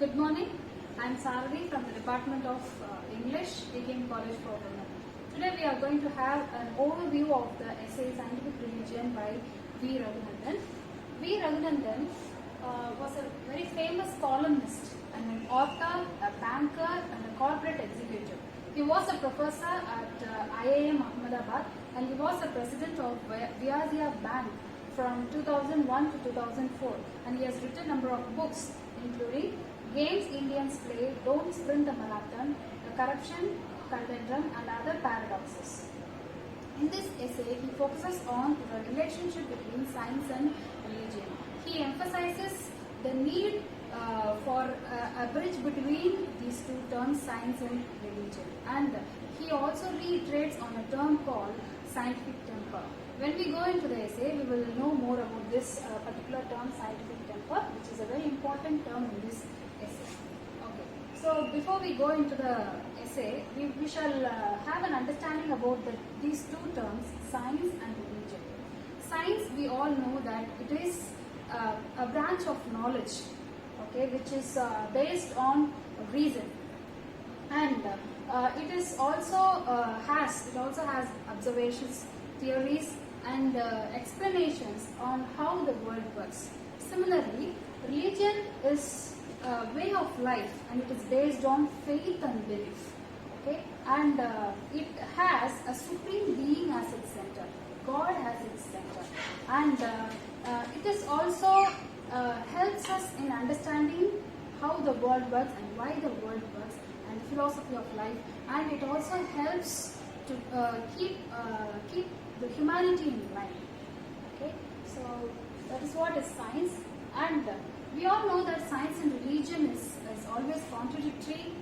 Good morning. I am Sarathy from the Department of English, Deakin College for Women. Today we are going to have an overview of the essay Scientific Religion by V. Raghunandan. V. Raghunandan was a very famous columnist and an author, a banker and a corporate executive. He was a professor at IIM Ahmedabad and he was the president of Vyazia Bank from 2001 to 2004, and he has written a number of books including Games Indians Play, Don't Sprint the Marathon, The Corruption Conundrum and Other Paradoxes. In this essay, he focuses on the relationship between science and religion. He emphasizes the need for a bridge between these two terms, science and religion. And he also reiterates on a term called scientific temper. When we go into the essay, we will know more about this particular term, scientific temper, which is a very important term in this essay. Okay. So before we go into the essay, we shall have an understanding about these two terms, science and religion. Science, we all know that it is a branch of knowledge, okay, which is based on reason, and it is also has observations, theories, and explanations on how the world works. Similarly, religion is a way of life, and it is based on faith and belief. Okay, and it has a supreme being as its center. God as its center, and it is also helps us in understanding how the world works and why the world works, and the philosophy of life, and it also helps to keep the humanity in line. Okay, so that is what is science, and we all know that science and religion is always contradictory.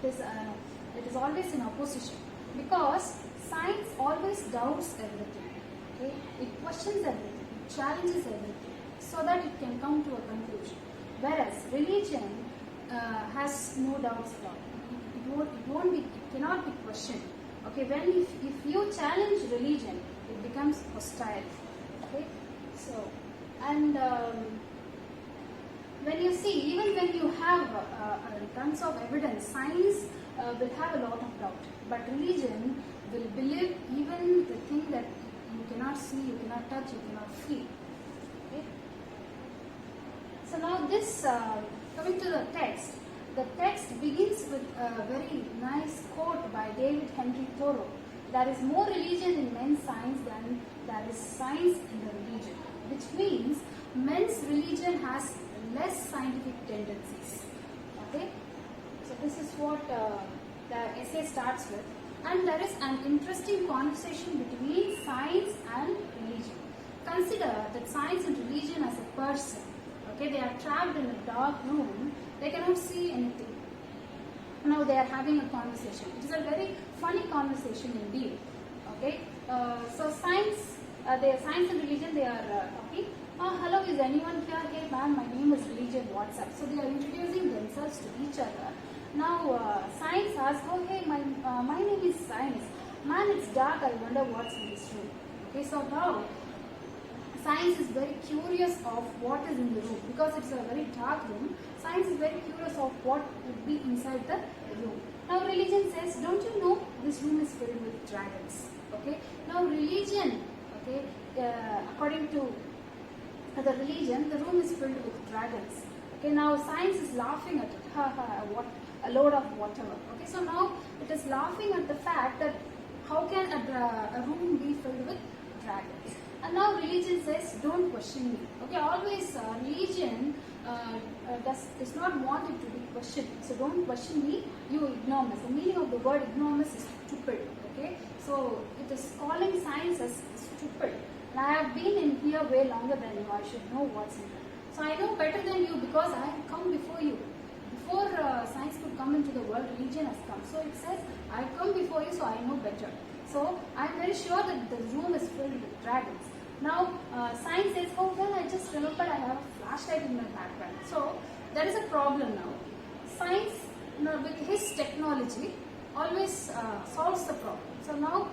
It is always in opposition, because science always doubts everything. Okay, it questions everything, it challenges everything, so that it can come to a conclusion. Whereas religion has no doubts at all. It cannot be questioned. Okay, if you challenge religion, it becomes hostile. Okay, so and when you see, even when you have tons of evidence, science will have a lot of doubt, but religion will believe even the thing that you cannot see, you cannot touch, you cannot feel. Okay. So now this, coming to the text begins with a very nice quote by David Henry Thoreau. There is more religion in men's science than there is science in the religion, which means men's religion has less scientific tendencies. Okay, so this is what the essay starts with, and there is an interesting conversation between science and religion. Consider that science and religion as a person. Okay, they are trapped in a dark room. They cannot see anything. Now they are having a conversation. It is a very funny conversation indeed. Okay, so science and religion, they are talking. Hello, is anyone here? Hey ma'am, my name is Religion. What's up? So they are introducing themselves to each other. Now science asks, oh hey, my name is Science. Man, it's dark. I wonder what's in this room. Okay, so now science is very curious of what is in the room, because it's a very dark room. Science is very curious of what would be inside the room. Now religion says, don't you know this room is filled with dragons? Okay. Now religion, okay, according to the religion, the room is filled with dragons. Okay. Now science is laughing at it. Ha ha! What a load of whatever. Okay. So now it is laughing at the fact that how can a room be filled with dragons? And now religion says, don't question me. Okay, always religion does not want it to be questioned. So don't question me, you ignoramus. The meaning of the word ignoramus is stupid. Okay, so it is calling science as stupid. And I have been in here way longer than you. I should know what's in here. So I know better than you because I have come before you. Before science could come into the world, religion has come. So it says, I have come before you, so I know better. So I am very sure that the room is filled with dragons. Now science says, oh well, I just remembered I have a flashlight in my background. So there is a problem now. Science, with his technology, always solves the problem. So now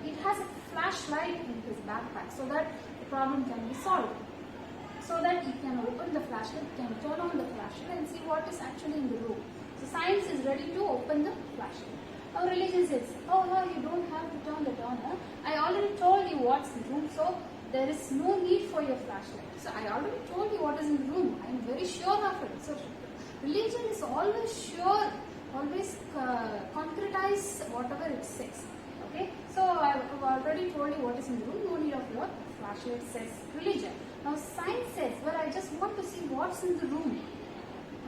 it has a flashlight in his backpack so that the problem can be solved. so that he can open the flashlight, can turn on the flashlight and see what is actually in the room. So science is ready to open the flashlight. Now religion says, oh no, you don't have to turn it on. I already told you what's in the room, so there is no need for your flashlight. So I already told you what is in the room. I am very sure of it. So religion is always sure, always concretize whatever it says. Okay, so I have already told you what is in the room, no need of your flashlight, says religion. Now science says, well, I just want to see what's in the room.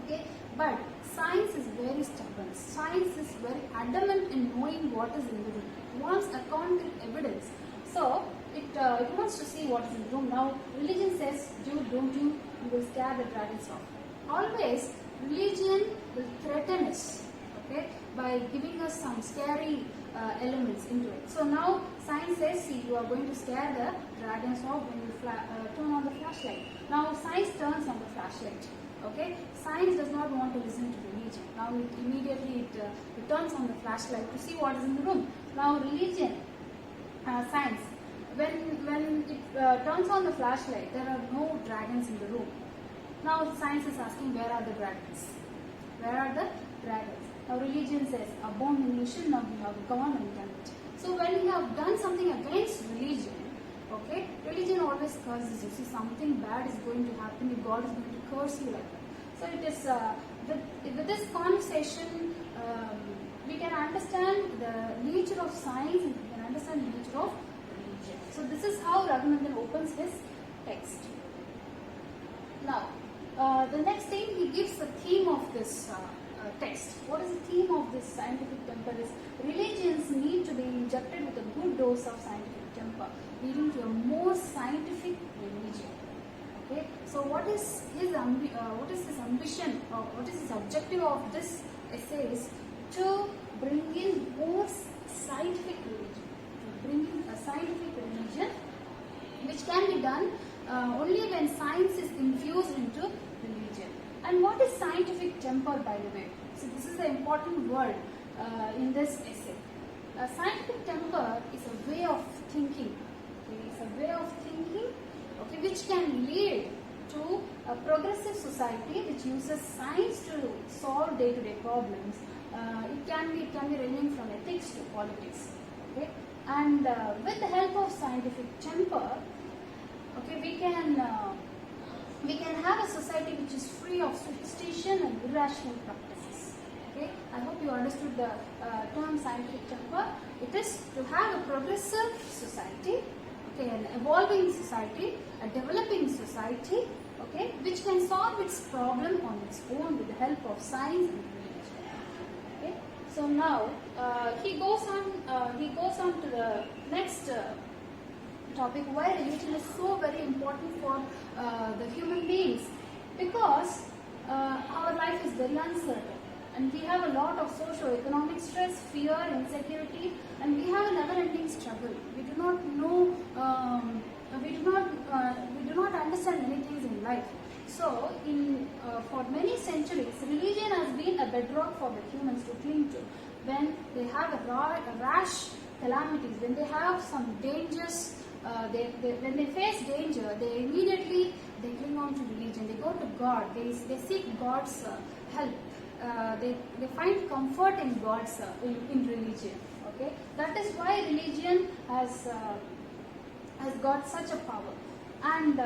Okay, but science is very stubborn. Science is very adamant in knowing what is in the room. It wants a concrete evidence. So it wants to see what is in the room. Now religion says, dude, don't you will scare the dragons off. Always religion will threaten us, okay, by giving us some scary elements into it. So now science says, see, you are going to scare the dragons off when you turn on the flashlight. Now science turns on the flashlight. Okay, science does not want to listen to religion. Now it immediately it turns on the flashlight to see what is in the room. Now religion, science, when it turns on the flashlight, there are no dragons in the room. Now science is asking, where are the dragons? Where are the dragons? Now religion says, abomination, now we have gone and done it. So when you have done something against religion, okay, religion always curses you. See, something bad is going to happen, if God is going to curse you like that. So it is, with this conversation, we can understand the nature of science and we can understand the nature of religion. So this is how Raghunandan opens his text. Now, the next thing, he gives the theme of this text. What is the theme of this scientific temper is, religions need to be injected with a good dose of scientific temper, leading to a more scientific religion. Okay, so what is his ambition, or what is his objective of this essay is to bring in more scientific religion, to bring in a scientific religion which can be done only when science is infused into religion. And what is scientific temper, by the way? So this is the important word in this essay. Scientific temper is a way of thinking. Okay? It's a way of thinking, okay, which can lead to a progressive society which uses science to solve day-to-day problems. It can be ranging from ethics to politics. Okay? And with the help of scientific temper, okay, we can have a society which is free of superstition and irrational practices. Okay, I hope you understood the term scientific temper. It is to have a progressive society, okay, an evolving society, a developing society, okay, which can solve its problem on its own with the help of science and religion. Okay, so now he goes on to the next topic, why religion is so very important for the human beings, because our life is very uncertain and we have a lot of socio-economic stress, fear, insecurity, and we have a never-ending struggle. We do not know, we do not understand many things in life. So for many centuries, religion has been a bedrock for the humans to cling to when they have a rash calamities, when they have some dangers. When they face danger, they immediately cling on to religion. They go to God. They seek God's help. They find comfort in God's in religion. Okay, that is why religion has got such a power. And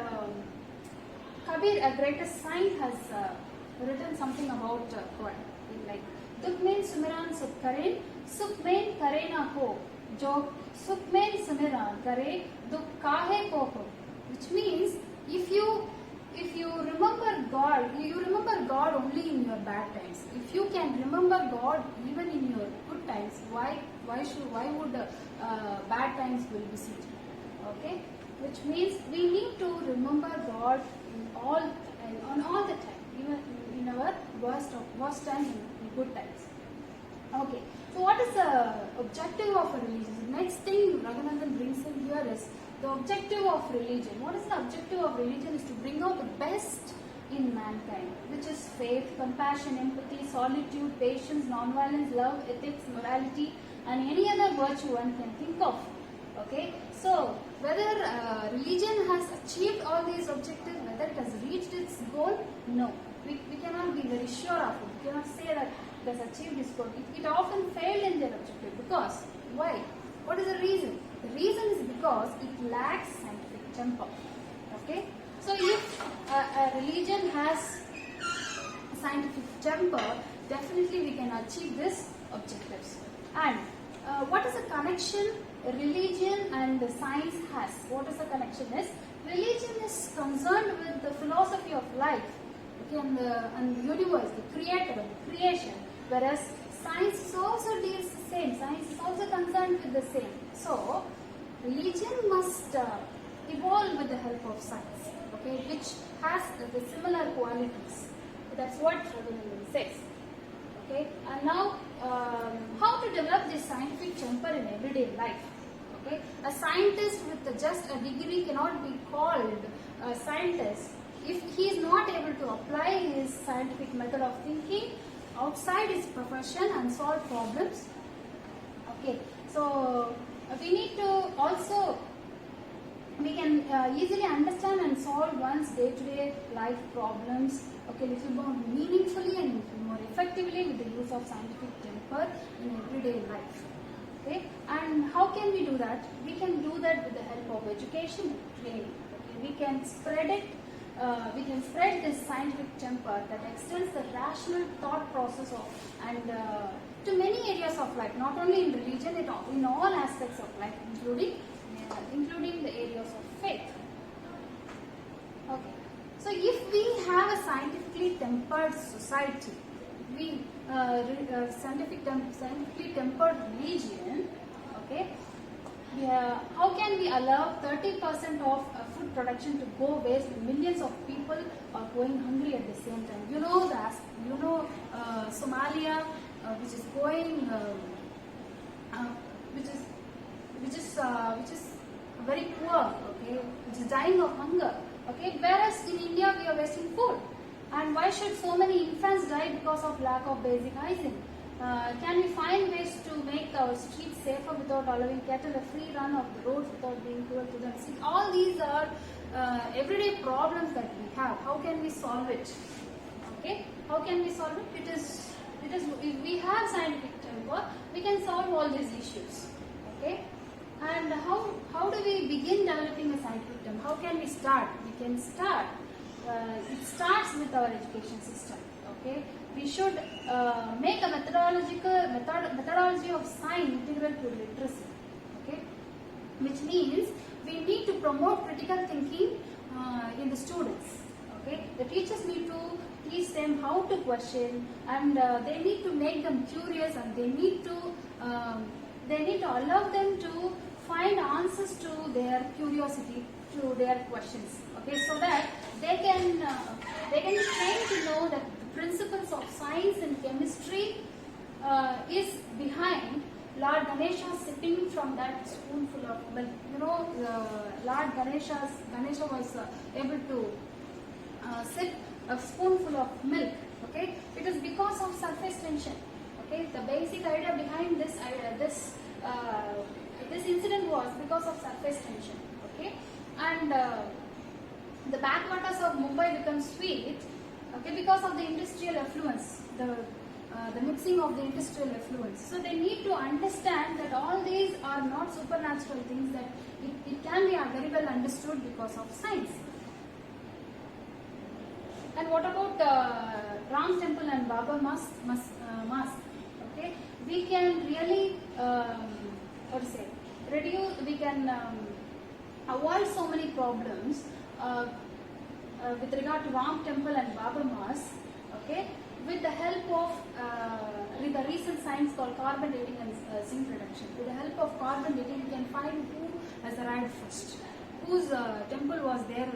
Kabir, a greatest saint, has written something about God. Like, Dukh mein sumiran sukh kare, sukh mein kare na ho. Jo sukh mein sumiran kare, dukh kahe ko ho. Which means, if you remember God, you remember God only in your bad times. If you can remember God even in your good times, why would bad times will visit you? Okay, which means we need to remember God on all the time, even in our worst times and in good times. Okay, so what is the objective of a religion? The next thing Raghunandan brings in here is the objective of religion. What is the objective of religion? Is to bring out the best in mankind, which is faith, compassion, empathy, solitude, patience, non-violence, love, ethics, morality, and any other virtue one can think of. Okay, so whether religion has achieved all these objectives, whether it has reached its goal? No. We cannot be very sure of it. We cannot say that it has achieved its goal. It often failed in their objective. Because, why? What is the reason? The reason is because it lacks scientific temper. Okay? So if a religion has scientific temper, definitely we can achieve these objectives. And what is the connection religion and the science has? What is the connection is? Religion is concerned with the philosophy of life, okay, and the universe, the creator, the creation, whereas science also deals the same. Science is also concerned with the same. So, religion must evolve with the help of science, okay, which has the similar qualities. That's what Raghunandan says. Okay, and now how to develop this scientific temper in everyday life? Okay, a scientist with just a degree cannot be called a scientist if he is not able to apply his scientific method of thinking outside his profession and solve problems. Okay, so we need to also, we can easily understand and solve one's day-to-day life problems, okay, little more meaningfully and little more effectively with the use of scientific temper in everyday life. Okay, and how can we do that? We can do that with the help of education and training. Okay, we can spread it. We can spread this scientific temper that extends the rational thought process of and to many areas of life, not only in religion, in all aspects of life, including the areas of faith. Okay, so if we have a scientifically tempered society, we scientifically tempered religion, okay, how can we allow 30% of food production to go waste? Millions of people are going hungry at the same time. You know that. Somalia, which is going, which is very poor. Okay, which is dying of hunger. Okay, whereas in India we are wasting food. And why should so many infants die because of lack of basic hygiene? Can we find ways to make our streets safer without allowing cattle a free run of the roads without being cruel to them? See, all these are everyday problems that we have. How can we solve it? Okay, how can we solve it? It is if we have scientific temper, we can solve all these issues. Okay, and how do we begin developing a scientific temper? How can we start? We can start. It starts with our education system. Okay, we should make a methodology of science integral to literacy. Okay, which means we need to promote critical thinking in the students. Okay, the teachers need to teach them how to question, and they need to make them curious, and they need to allow them to find answers to their curiosity, to their questions. Okay, so that they can be trained to know that the principles of science and chemistry is behind Lord Ganesha sipping from that spoonful of milk. You know, Lord Ganesha was able to sip a spoonful of milk. Okay, it is because of surface tension. Okay, the basic idea behind this incident was because of surface tension. Okay, and the backwaters of Mumbai become sweet, okay, because of the industrial effluence, the mixing of the industrial effluence. So they need to understand that all these are not supernatural things, that it can be very well understood because of science. And what about Ram Temple and Baba Mosque? Okay, we can really we can avoid so many problems with regard to Ram Temple and Baba Mosque, okay, with the help of with the recent science called carbon dating and zinc reduction. With the help of carbon dating, we can find who has arrived first, whose temple was there,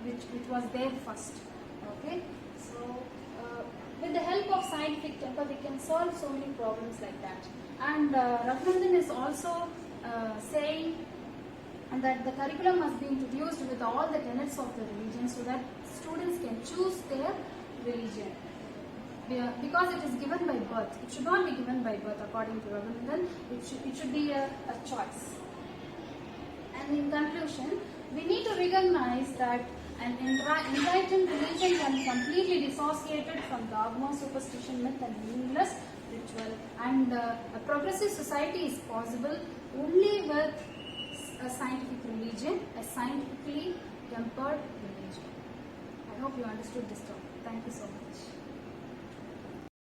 which was there first. Okay, so with the help of scientific temper, we can solve so many problems like that. And Raghunandan is also saying that the curriculum must be introduced with all the tenets of the religion, so that students can choose their religion. Because it is given by birth. It should not be given by birth according to Raghunandan. It should be a choice. And in conclusion, we need to recognize that An enlightened religion can be completely dissociated from dogma, superstition, myth and meaningless ritual. And a progressive society is possible only with a scientific religion, a scientifically tempered religion. I hope you understood this topic. Thank you so much.